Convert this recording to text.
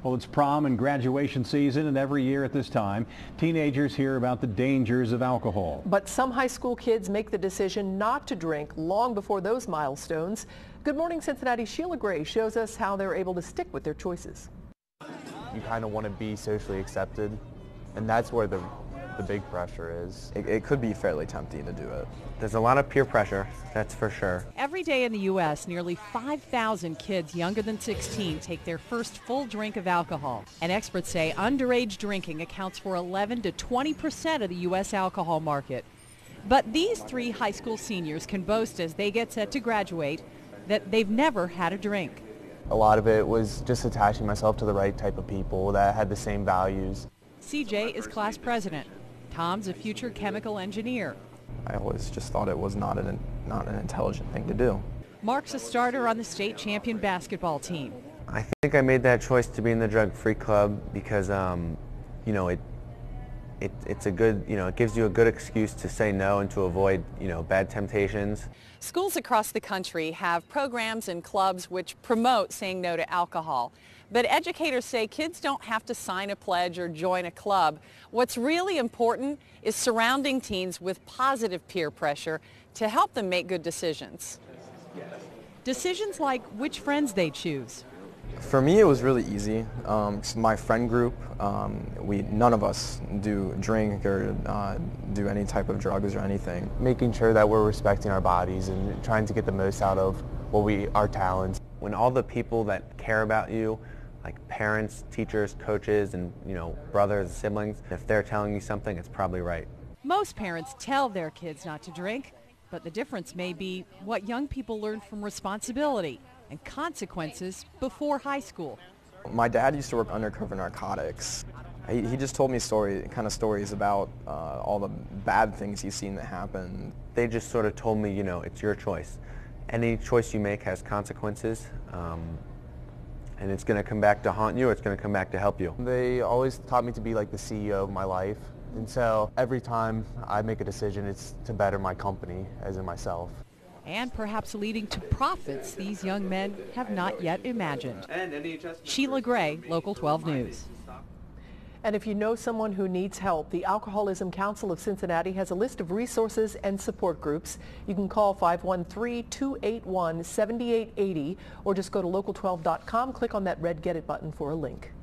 Well, it's prom and graduation season, and every year at this time, teenagers hear about the dangers of alcohol. But some high school kids make the decision not to drink long before those milestones. Good morning, Cincinnati. Sheila Gray shows us how they're able to stick with their choices. You kind of want to be socially accepted, and that's where the big pressure is. It could be fairly tempting to do it. There's a lot of peer pressure, that's for sure. Every day in the U.S., nearly 5,000 kids younger than 16 take their first full drink of alcohol. And experts say underage drinking accounts for 11 to 20% of the U.S. alcohol market. But these three high school seniors can boast as they get set to graduate that they've never had a drink. A lot of it was just attaching myself to the right type of people that had the same values. CJ is class president. Tom's a future chemical engineer. I always just thought it was not an intelligent thing to do. Mark's a starter on the state champion basketball team. I think I made that choice to be in the drug-free club because, it's a good, it gives you a good excuse to say no and to avoid, bad temptations. Schools across the country have programs and clubs which promote saying no to alcohol. But educators say kids don't have to sign a pledge or join a club. What's really important is surrounding teens with positive peer pressure to help them make good decisions. Decisions like which friends they choose. For me, it was really easy. My friend group, none of us do drink or do any type of drugs or anything. Making sure that we're respecting our bodies and trying to get the most out of our talents. When all the people that care about you, like parents, teachers, coaches, and brothers, siblings, if they're telling you something, it's probably right. Most parents tell their kids not to drink, but the difference may be what young people learn from responsibility and consequences before high school. My dad used to work undercover narcotics. He just told me stories about all the bad things he's seen that happen. They just sort of told me, it's your choice. Any choice you make has consequences, and it's going to come back to haunt you, or it's going to come back to help you. They always taught me to be like the CEO of my life, and so every time I make a decision, it's to better my company, as in myself. And perhaps leading to profits these young men have not yet imagined. Sheila Gray, Local 12 News. And if you know someone who needs help, the Alcoholism Council of Cincinnati has a list of resources and support groups. You can call 513-281-7880 or just go to local12.com, click on that red Get It button for a link.